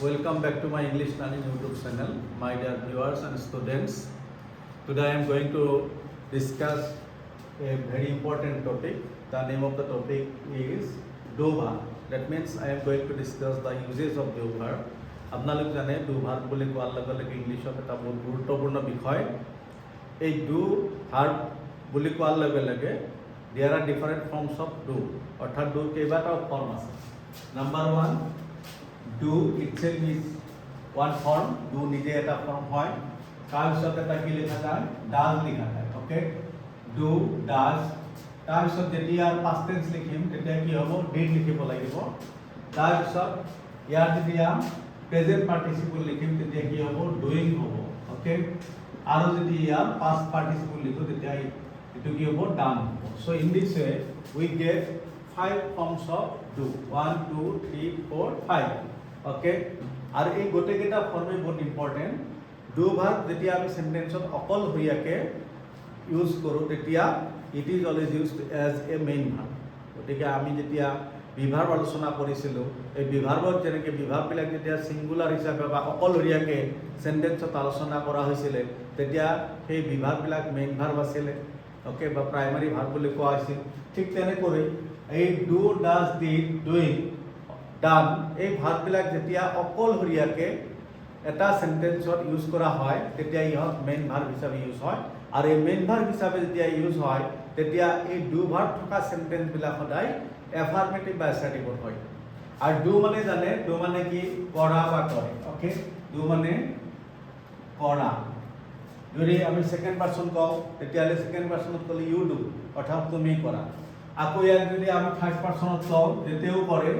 Welcome back to my English Learning YouTube channel, my dear viewers and students. Today I am going to discuss a very important topic. The name of the topic is do verb. That means I am going to discuss the uses of do verb. আপোনালোক জানে do verb বুলি কোৱাৰ লগে লগে ইংলিছত এটা বহুত গুৰুত্বপূৰ্ণ বিষয়। এই do verb বুলি কোৱাৰ লগে লগে there are different forms of do. অৰ্থাৎ do কেইবাটাও ফৰ্ম আছে। Number 1, do itself is one form. Do নিজে এটা ফর্ম হয়। তার সাথে এটা কি লেখা যায়? does লেখা যায়। Okay, do does। তার সাথে যেতিয়া past tense লিখিম তেতিয়া কি হ'ব? did লিখিব লাগিব। তার সাথে ইয়াৰ যেতিয়া প্ৰেজেন্ট পাৰ্টিসিপল লিখিম তেতিয়া কি হ'ব? doing হ'ব। ওকে, আৰু যদি ইয়াৰ past participle লিখো তেতিয়া এটো কি হ'ব? done হ'ব। So in this way we get 5 forms of do. 1 2 3 4 5। Okay, আর এই গোটেইকেইটা ফর্মে বহুত ইম্পর্টেন্ট। ডু ভার্ব যেতিয়া আমি সেন্টেন্সত অকল হইয়াকে ইউজ কৰোঁ তেতিয়া it is always used as a main verb. গতিকে আমি যেতিয়া বিভাৰ্ব আলোচনা কৰিছিলোঁ, এই বিভাৰ্বত যেনেকৈ বিভাৰ্ববিলাক যেতিয়া ছিংগুলাৰ হিচাপে বা অকলশৰীয়াকৈ সেন্টেন্সত আলোচনা কৰা হৈছিলে তেতিয়া সেই বিভাৰ্ববিলাক মেইন ভাৰ্ব আছিলে। ওকে, বা প্ৰাইমাৰী ভাৰ্ব বুলি কোৱা হৈছিল। ঠিক তেনেকৈ এই ডু ডাজ ডিড ডুইং ডান এই ভাৰ্ববিলাক যেতিয়া অকলশৰীয়াকৈ এটা সেন্টেন্সত ইউজ কৰা হয় তেতিয়া ইহঁত মেইন ভাৰ্ব হিচাপে ইউজ হয়। আৰু এই মেইন ভাৰ্ব হিচাপে যেতিয়া ইউজ হয় তেতিয়া এই ডু ভাৰ্ব থকা সেন্টেন্সবিলাক সদায় এফাৰ্মেটিভ বা এছাৰ্টিভ হয়। আৰু ডু মানে জানে, ডু মানে কি? কৰা বা কৰে। ওকে, ডু মানে কৰা। যদি আমি সেকেন্ড পাৰ্সন কওঁ তেতিয়াহ'লে সেকেন্ড পাৰ্সনত ক'লে ইউ ডু, অৰ্থাৎ তুমি কৰা। আকৌ ইয়াত যদি আমি থাৰ্ড পাৰ্সনত কওঁ যে তেওঁ কৰে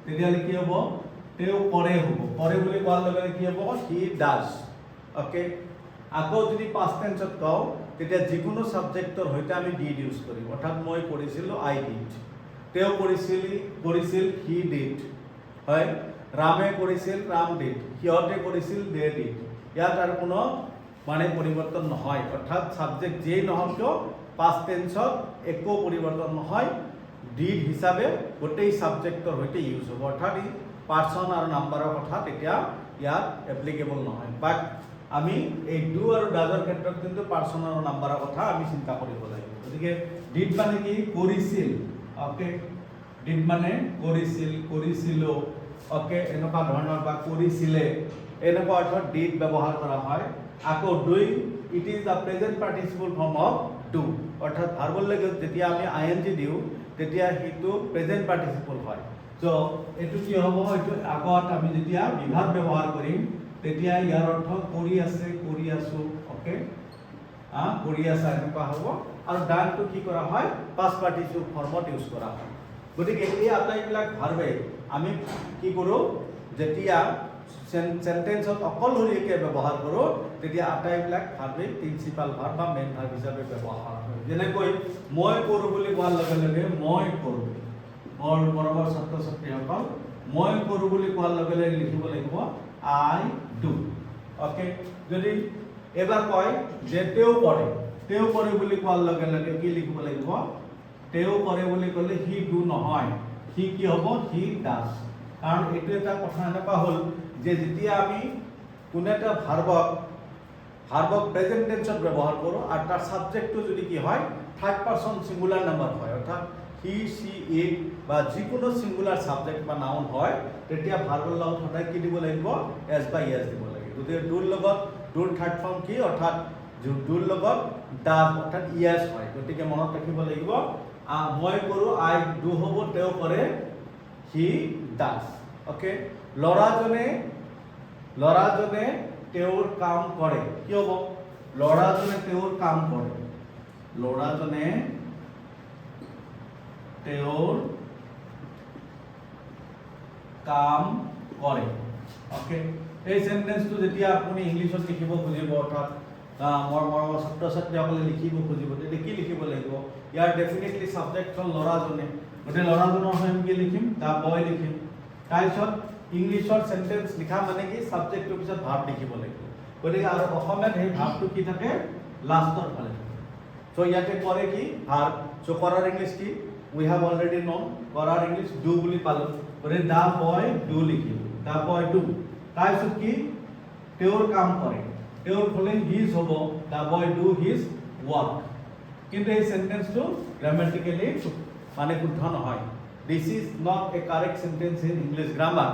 তেতিয়াহ'লে কি হ'ব? তেওঁ কৰে হ'ব। কৰে বুলি কোৱাৰ লগে লগে কি হ'ব? He does. ওকে, আকৌ যদি পাষ্ট টেন্সত কওঁ তেতিয়া যিকোনো সাবজেক্টৰ সৈতে আমি ডিড ইউজ কৰিম। অৰ্থাৎ মই কৰিছিলোঁ, আই ডিড। তেওঁ কৰিছিল, হি ডিড। হয়, ৰামে কৰিছিল, ৰাম ডিড। সিহঁতে কৰিছিল, দে ডিড। ইয়াত আৰু কোনো মানে পৰিৱৰ্তন নহয়। অৰ্থাৎ সাবজেক্ট যেই নহওক কিয় পাষ্ট টেন্সত একো পৰিৱৰ্তন নহয়। ডিড হিচাপে গোটেই সাবজেক্টৰ সৈতে ইউজ হ'ব। অৰ্থাৎ ই পাৰ্সন আৰু নাম্বাৰৰ কথা তেতিয়া ইয়াত এপ্লিকেবল নহয়। বাট আমি এই ডু আৰু ডাজৰ ক্ষেত্ৰত কিন্তু পাৰ্সন আৰু নাম্বাৰৰ কথা আমি চিন্তা কৰিব লাগিব। গতিকে ডিড মানে কি? কৰিছিল। ওকে, ডিড মানে কৰিছিল, কৰিছিলোঁ। ওকে, এনেকুৱা ধৰণৰ বা কৰিছিলে এনেকুৱা অৰ্থত ডিড ব্যৱহাৰ কৰা হয়। আকৌ doing it is the present participle form of do. অৰ্থাৎ ভাৰ্বৰ লগত যেতিয়া আমি আইএনজি দিওঁ তেতিয়া সেইটো প্ৰেজেন্ট পাৰ্টিচিপল হয়। চ' এইটো কি হ'ব? এইটো আগত আমি যেতিয়া বিভাগ ব্যৱহাৰ কৰিম তেতিয়া ইয়াৰ অৰ্থ কৰি আছে, কৰি আছো। ওকে, কৰি আছা এনেকুৱা হ'ব। আৰু ডানটো কি কৰা হয়? পাষ্ট পাৰ্টিচিপল ফৰ্মত ইউজ কৰা হয়। গতিকে এই আটাইবিলাক ভাৰ্বে আমি কি কৰোঁ? যেতিয়া সেন্টেন্সত অকলশৰীয়াকৈ ব্যৱহাৰ কৰোঁ তেতিয়া আটাইবিলাক ভাৰ্বেই প্ৰিন্সিপাল ভাৰ্ব বা মেইন ভাৰ্ব হিচাপে ব্যৱহাৰ হয়। যেনেকৈ মই কৰোঁ বুলি কোৱাৰ লগে লগে মই কৰোঁ। মোৰ মৰমৰ ছাত্ৰ ছাত্ৰীসকল, মই কৰোঁ বুলি কোৱাৰ লগে লগে লিখিব লাগিব আই ডু। ওকে, যদি এবাৰ কয় যে তেওঁ কৰে, তেওঁ কৰে বুলি কোৱাৰ লগে লগে কি লিখিব লাগিব? তেওঁ কৰে বুলি ক'লে হি ডু নহয়, হি কি হ'ব? He does. কাৰণ এইটো এটা কথা এনেকুৱা হ'ল যে যেতিয়া আমি কোনো এটা ভাৰ্বক প্ৰেজেন্ট টেন্সত ব্যৱহাৰ কৰোঁ আৰু তাৰ সাবজেক্টটো যদি কি হয়? থাৰ্ড পাৰ্সন সিঙ্গুলাৰ নাম্বাৰ হয়, অৰ্থাৎ হি সি ইট বা যিকোনো সিঙ্গুলাৰ সাবজেক্ট বা নাউন হয় তেতিয়া ভাৰ্বৰ লগত সদায় কি দিব লাগিব? এছ বা ইয়েছ দিব লাগিব। গতিকে ডুৰ লগত ডুৰ থাৰ্ড ফৰ্ম কি? অৰ্থাৎ ডুৰ লগত ডাজ অৰ্থাৎ ইয়েছ হয়। গতিকে মনত ৰাখিব লাগিব মই কৰোঁ, আই ডু হ'ব, তেওঁ কৰে, হি ডাজ। ওকে, ল'ৰাজনে তেওঁৰ কাম কৰে। কি হ'ব? ল'ৰাজনে তেওঁৰ কাম কৰে, ল'ৰাজনে তেওঁৰ কাম কৰে। ওকে, এই সেন্টেন্সটো যেতিয়া আপুনি ইংলিছত লিখিব খুজিব অৰ্থাৎ মোৰ ছাত্ৰ ছাত্ৰীসকলে লিখিব খুজিব তেতিয়া কি লিখিব লাগিব? ইয়াৰ ডেফিনেটলি সাবজেক্ট হ'ল ল'ৰাজনে। গতিকে ল'ৰাজনৰ হৈ আমি কি লিখিম? দ্য বয় লিখিম। তাৰপিছত ইংলিছৰ সেন্টেন্স লিখা মানে কি? সাবজেক্টটোৰ পিছত ভাৰ্ব লিখিব লাগিব। গতিকে আৰু অসমীয়াত সেই ভাৰ্বটো কি থাকে? লাষ্টৰ ফালে থাকে। চ' ইয়াতে কৰে কি? ভাৰ্ব। চ' কৰাৰ ইংলিছ কি? We have already known. কৰাৰ ইংলিছ ডু বুলি পালোঁ। গতিকে দ্য বয় ডু লিখিলোঁ, দ্য বয় ডু। তাৰপিছত কি তেওঁৰ কাম কৰে তেওঁৰ ফলে হিজ হ'ব the boy do his work কিন্তু এই সেন্টেন্সটো গ্ৰামাটিক্যালি মানে শুদ্ধ নহয় this is not a correct sentence in English grammar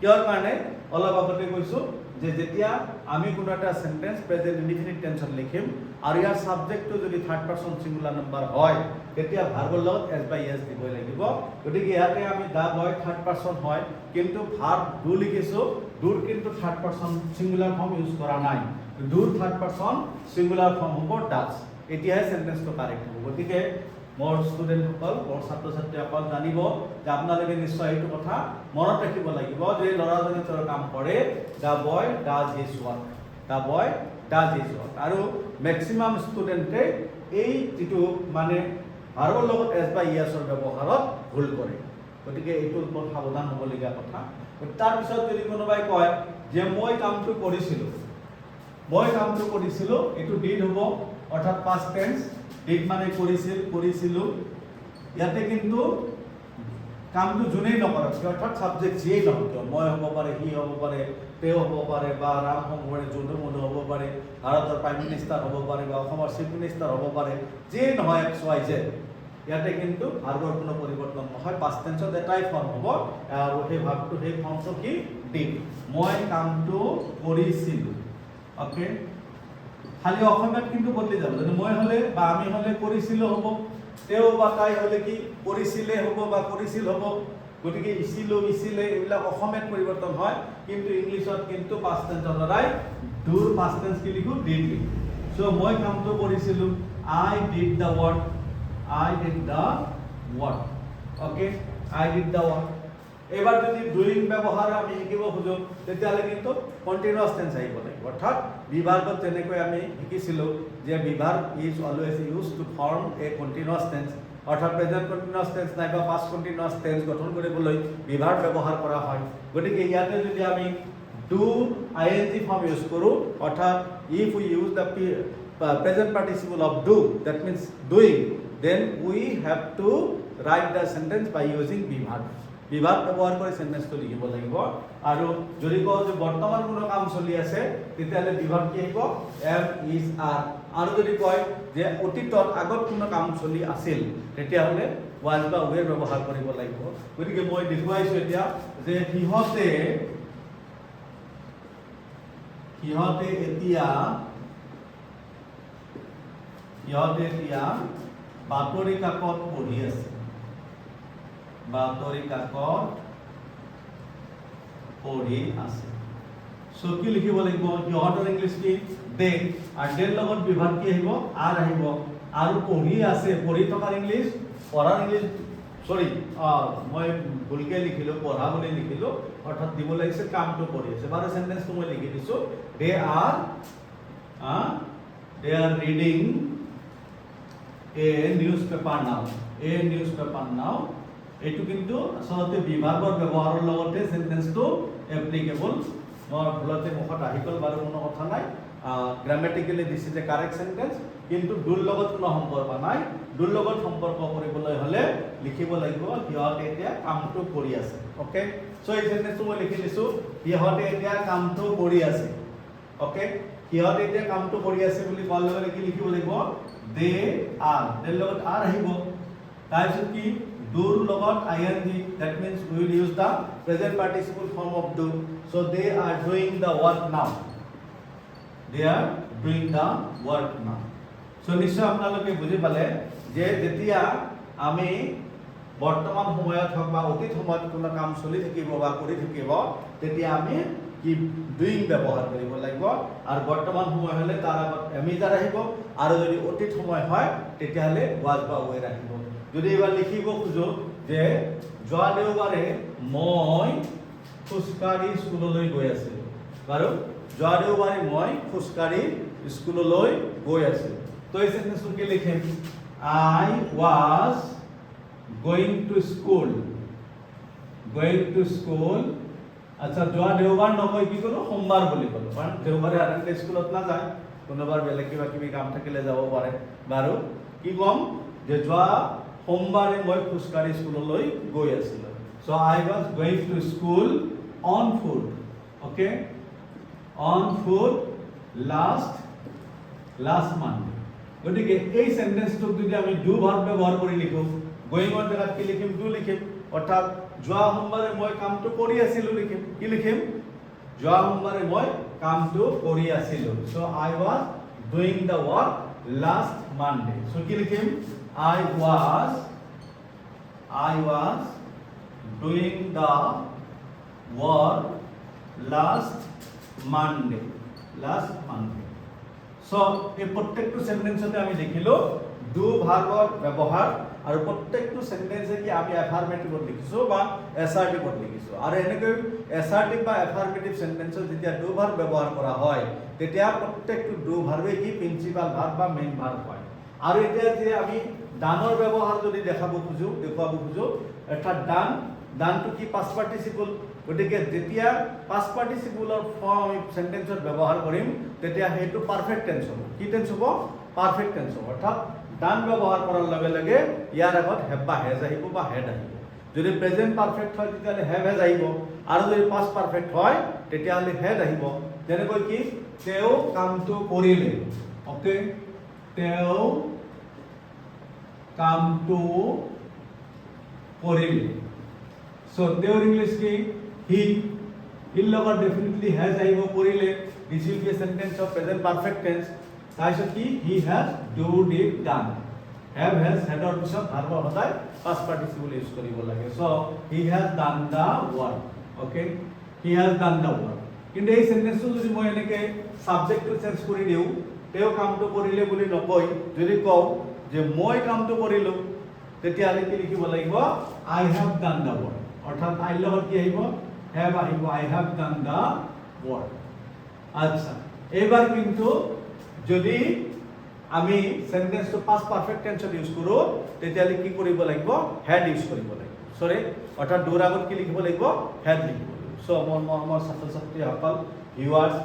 কিয়ৰ কাৰণে অলপ আগতে কৈছো যে যেতিয়া আমি কোনো এটা সেন্টেন্স প্ৰেজেন্ট ইনডিফিনিট টেন্সত লিখিম আৰু ইয়াৰ সাবজেক্টটো যদি থাৰ্ড পাৰসন সিঙ্গুলাৰ নাম্বাৰ হয় তেতিয়া ভাৰ্বৰ লগত এস বাই এস দিবই লাগিব গতিকে ইয়াতে আমি দা বয় থাৰ্ড পাৰসন হয় কিন্তু ভাৰ্ব ডু লিখিছো ডুৰ কিন্তু third person singular form use কৰা নাই ডুৰ থাৰ্ড পাৰসন সিঙ্গুলাৰ ফৰ্ম হ'ব ডাজ এতিয়াহে সেন্টেন্সটো কাৰেক্ট হ'ব গতিকে মোৰ ষ্টুডেণ্টসকল মোৰ ছাত্ৰ ছাত্ৰীসকল জানিব যে আপোনালোকে নিশ্চয় এইটো কথা মনত ৰাখিব লাগিব যে ল'ৰাজনে তেওঁৰ কাম কৰে the boy does his work the boy does his work আৰু ম্যাক্সিমাম ষ্টুডেণ্টে এই যেটো মানে ভাৰ্বৰ লগত এস বাই ইএছৰ ব্যৱহাৰত ভুল কৰে গতিকে এইটো ওপৰত সাৱধান হ'বলগীয়া কথা তাৰপিছত যদি কোনোবাই কয় যে মই কামটো কৰিছিলো এইটো ডিড হ'ব অৰ্থাৎ পাষ্ট টেন্স ডিড মানে কৰিছিল ইয়াতে কিন্তু কামটো যোনেই নকৰক অৰ্থাৎ সাবজেক্ট যিয়েই নহওক কিয় মই হ'ব পাৰে হি হ'ব পাৰে তেওঁ হ'ব পাৰে বা ৰাম হ'ব পাৰে যদু মধু হ'ব পাৰে ভাৰতৰ প্ৰাইম মিনিষ্টাৰ হ'ব পাৰে বা অসমৰ চিফ মিনিষ্টাৰ হ'ব পাৰে যিয়েই নহয় এক্স ৱাই জেড ইয়াতে কিন্তু ভাৰ্বৰ কোনো পৰিৱৰ্তন নহয় পাষ্ট টেন্সত এটাই ফৰ্ম হ'ব আৰু সেই ভাৰ্বটো সেই ফৰ্মটো কি ডিড মই কামটো কৰিছিলো ওকে খালি অসমত কিন্তু বদলি যাব যদি মই হলে বা আমি হলে কৰিছিলো হ'ব তেও বা তাই হলে কি কৰিছিলে হ'ব বা কৰিছিল হ'ব গতিকে ইছিলে এইবিলাক অসমত পৰিৱৰ্তন হয় কিন্তু ইংলিশত কিন্তু পাষ্ট টেন্সৰ দ্বাৰাই ডুৰ পাষ্ট টেন্স কি লিখো ডিড লিখো সো মই কামটো কৰিছিলো I did the work okay I did the work এবাৰ যদি ডুইং ব্যৱহাৰ আমি শিকিব খুজো তেতিয়ালে কিন্তু কন্টিনিউয়াস টেন্স আহিব লাগিব অৰ্থাৎ বিভাৰ্বত যেনেকৈ আমি শিকিছিলো যে be verb is always use to form a continuous tense অৰ্থাৎ প্ৰেজেন্ট কন্টিনিউয়াস টেন্স নাইবা পাষ্ট কন্টিনিউয়াস টেন্স গঠন কৰিবলৈ বিভাৰ্ব ব্যৱহাৰ কৰা হয় গতিকে ইয়াতে যদি আমি ডু আইএনজি ফৰ্ম ইউজ কৰো অৰ্থাৎ if we use the present participle of do that means doing then we have to write the sentence by using বিভাৰ্ব ব্যৱহাৰ কৰি সেন্টেন্সটো লিখিব লাগিব আৰু যদি কও যে বৰ্তমান কোনো কাম চলি আছে তেতিয়ালে বিভাৰ্ব কি আহিব am is are আৰু যদি কয় যে অতীতত আগত কোনো কাম চলি আছিল তেতিয়ালে was বা were ব্যৱহাৰ কৰিব লাগিব গতিকে মই দেখুৱাইছো এতিয়া যে সিহঁতে এতিয়া বাতৰি কাকত পঢ়ি আছে সো কি লিখিব লাগিব সিহঁতৰ ইংলিশ কি দে আৰু দেৰ লগত বিভাৰ্ব কি আহিব আৰ আহিব আৰু পঢ়ি আছে পঢ়ি থকাৰ ইংলিশ পঢ়াৰ ইংলিশ সৰি মই ভুলকে লিখিলো পঢ়া বুলি লিখিলো অৰ্থাৎ দিব লাগিছে কামটো কৰি আছে বাৰু সেন্টেন্সটো মই লিখি দিছো they are reading a newspaper now এইটো কিন্তু আসলে বিভাৰ্বৰ ব্যৱহাৰৰ লগতে সেন্টেন্সটো এপ্লিকেবল মোৰ ভুলতে মুখত আহি গল বাৰু কোনো কথা নাই grammatically this is a correct sentence কিন্তু ডুৰ লগত কোনো সম্পৰ্ক নাই ডুৰ লগত সম্পৰ্ক কৰিবলৈ হলে লিখিব লাগিব সিহঁতে এতিয়া কামটো কৰি আছে ওকে সো এই সেন্টেন্সটো মই লিখি দিছো সিহঁতে এতিয়া কামটো কৰি আছে ওকে সিহঁতে এতিয়া কামটো কৰি আছে বুলি কোৱাৰ লগে কি লিখিব লাগিব দে আৰ দেৰ লগত আৰ আহিব তাৰপিছত কি ডুৰ লগত ING that means we will use the present participle form of do so they are doing the work now so নিশ্চয় আপোনালোকে বুজি পালে যে যেতিয়া আমি বৰ্তমান সময়ত হক বা অতীত সময়ত কোনো কাম চলি থাকিব বা কৰি থাকিব তেতিয়া আমি কি ডুইং ব্যৱহাৰ কৰিব লাগিব আৰু বৰ্তমান সময় হলে তাৰ আগত এমিজাৰ আহিব আৰু যদি অতীত সময় হয় তেতিয়ালে was বা were আহিব যদি এবাৰ লিখিব খুজো যে যোৱা দেওবাৰে মই খুস্কাৰি স্কুললৈ গৈ আছিলো বাৰু যোৱা দেওবাৰে মই খুস্কাৰি স্কুললৈ গৈ আছিলো তো এই সেন্টেন্সটো কি লিখিম I was going to school আচ্ছা যোৱা দেওবাৰ নকৈ কি কৰো সোমবাৰ বুলি কলো কাৰণ দেওবাৰে সাধাৰণতে স্কুলত না যায় কোনোবাৰ বেলেগ কিবা কিবি কাম থাকিলে যাব পাৰে বাৰু কি কম যে যোৱা সোমবাৰে মই খুস্কাৰি স্কুললৈ গৈ আছিলো so I was going to school on foot okay, on foot last Monday. গতিকে এই সেন্টেন্সটো যদি আমি ডু ভার্ব ব্যৱহাৰ কৰি লিখো, গোয়িঙৰ জেগাত কি লিখিম? ডু লিখিম। অৰ্থাৎ যোৱা সোমবাৰে মই কামটো কৰি আছিলো লিখিম। কি লিখিম? যোৱা সোমবাৰে মই কামটো কৰি আছিলো। So I was doing the work last Monday. So কি লিখিম? I was doing the work last Monday. So এই প্রত্যেকটো সেন্টেন্সতে আমি দেখিলো ডু ভাৰ্বৰ ব্যৱহাৰ আৰু প্ৰত্যেকটো সেন্টেন্সে কি আমি এফাৰ্মেটিভত লিখিছো বা এছাৰ্টিভত লিখিছো। আৰু এনেকৈ এছাৰ্টিভ বা এফাৰ্মেটিভ সেন্টেন্সত যেতিয়া ডু ভাৰ্ব ব্যৱহাৰ কৰা হয় তেতিয়া প্ৰত্যেকটো ডু ভাৰ্বে কি প্ৰিন্সিপাল ভাৰ্ব বা মেইন ভাৰ্ব হয়। আৰু এতিয়া যে আমি ডানৰ ব্যৱহাৰ যদি দেখুৱাব খোজো অৰ্থাৎ ডানটো কি পাষ্ট পাৰ্টিসিপল। গতিকে যেতিয়া পাষ্ট পাৰ্টিসিপলৰ ফৰ্ম আমি সেন্টেন্সত ব্যৱহাৰ কৰিম তেতিয়া সেইটো পাৰফেক্ট টেন্স হ'ব। কি টেন্স হ'ব? পাৰফেক্ট টেন্স হ'ব। অৰ্থাৎ ডান ব্যৱহাৰ কৰাৰ লগে লগে ইয়াৰ আগত হেভ বা হেজ আহিব বা হেড আহিব। যদি প্ৰেজেন্ট পাৰফেক্ট হয় তেতিয়াহ'লে হেভ হেজ আহিব, আৰু যদি পাষ্ট পাৰফেক্ট হয় তেতিয়াহ'লে হেড আহিব। যেনেকৈ কি তেওঁ কামটো কৰিলে, ওকে, তেওঁ কামটো কৰিলে। সো তেওঁৰ ইংলিছ কি? হি। হিৰ লগত ডেফিনেটলি হেজ আহিব কৰিলে। This will be a sentence of present perfect tense. তাৰপিছত কি? He has do did done. Have has হেডৰ পিছত ভাৰ্বৰ সদায় পাষ্ট পাৰ্টিসিপল ইউজ কৰিব লাগে। So he has done the work, okay, he has done the work. কিন্তু এই সেন্টেন্সটো যদি মই এনেকৈ সাবজেক্টটো চেঞ্জ কৰি দিওঁ, তেওঁ কামটো কৰিলে বুলি নকৈ যদি কওঁ যে মই কামটো কৰিলো, তেতিয়াহ'লে কি লিখিব লাগিব? আই হেভ ডান দা ওয়াৰ্ক। অৰ্থাৎ আইৰ লগত কি আহিব? হেভ আহিব। আই হেভ ডান দা ওয়াৰ্ক। আচ্ছা, এবাৰ কিন্তু যদি আমি সেন্টেন্সটো পাষ্ট পাৰফেক্ট টেন্সত ইউজ কৰো তেতিয়াহ'লে কি কৰিব লাগিব? হেড ইউজ কৰিব লাগিব। সৰি, অৰ্থাৎ ডুৰ আগত কি লিখিব লাগিব? হেড লিখিব লাগিব। সো মোৰ ছাত্ৰ ছাত্ৰীসকল, ভিউৱাৰ্ছ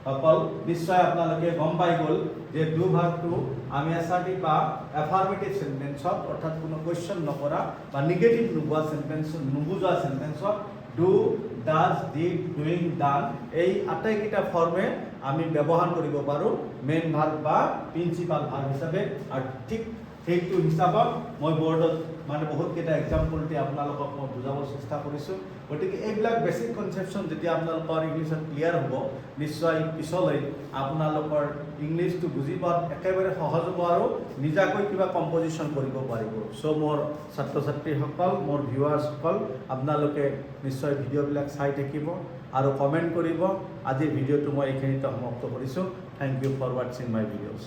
সকল, নিশ্চয় আপোনালোকে গম পাই গ'ল যে ডু ভাৰ্বটো আমি এছাৰ্টিভ বা এফাৰ্মেটিভ সেন্টেন্সত অৰ্থাৎ কোনো কোৱেশ্চন নকৰা বা নিগেটিভ নোহোৱা সেন্টেন্সত নুবুজোৱা সেন্টেন্সত ডু, ডাজ, ডিড, ডুইং, ডান এই আটাইকেইটা ফৰ্মে আমি ব্যৱহাৰ কৰিব পাৰোঁ মেইন ভাৰ্ব বা প্ৰিন্সিপাল ভাৰ্ব হিচাপে। আৰু ঠিক সেইটো হিচাপত মই বৰ্ডত মানে বহুতকেইটা এক্সাম্পল দি আপোনালোকক মই বুজাব চেষ্টা কৰিছোঁ। গতিকে এইবিলাক বেছিক কনচেপশ্যন যেতিয়া আপোনালোকৰ ইংলিছত ক্লিয়াৰ হ'ব, নিশ্চয় পিছলৈ আপোনালোকৰ ইংলিছটো বুজি পোৱাত একেবাৰে সহজ হ'ব আৰু নিজাকৈ কিবা কম্পজিশ্যন কৰিব পাৰিব। চ' মোৰ ছাত্ৰ ছাত্ৰীসকল, মোৰ ভিউৱাৰ্ছসকল, আপোনালোকে নিশ্চয় ভিডিঅ'বিলাক চাই থাকিব আৰু কমেণ্ট কৰিব। আজিৰ ভিডিঅ'টো মই এইখিনিতে সমাপ্ত কৰিছোঁ। থেংক ইউ ফৰ ৱাটছিং মাই ভিডিঅ'ছ।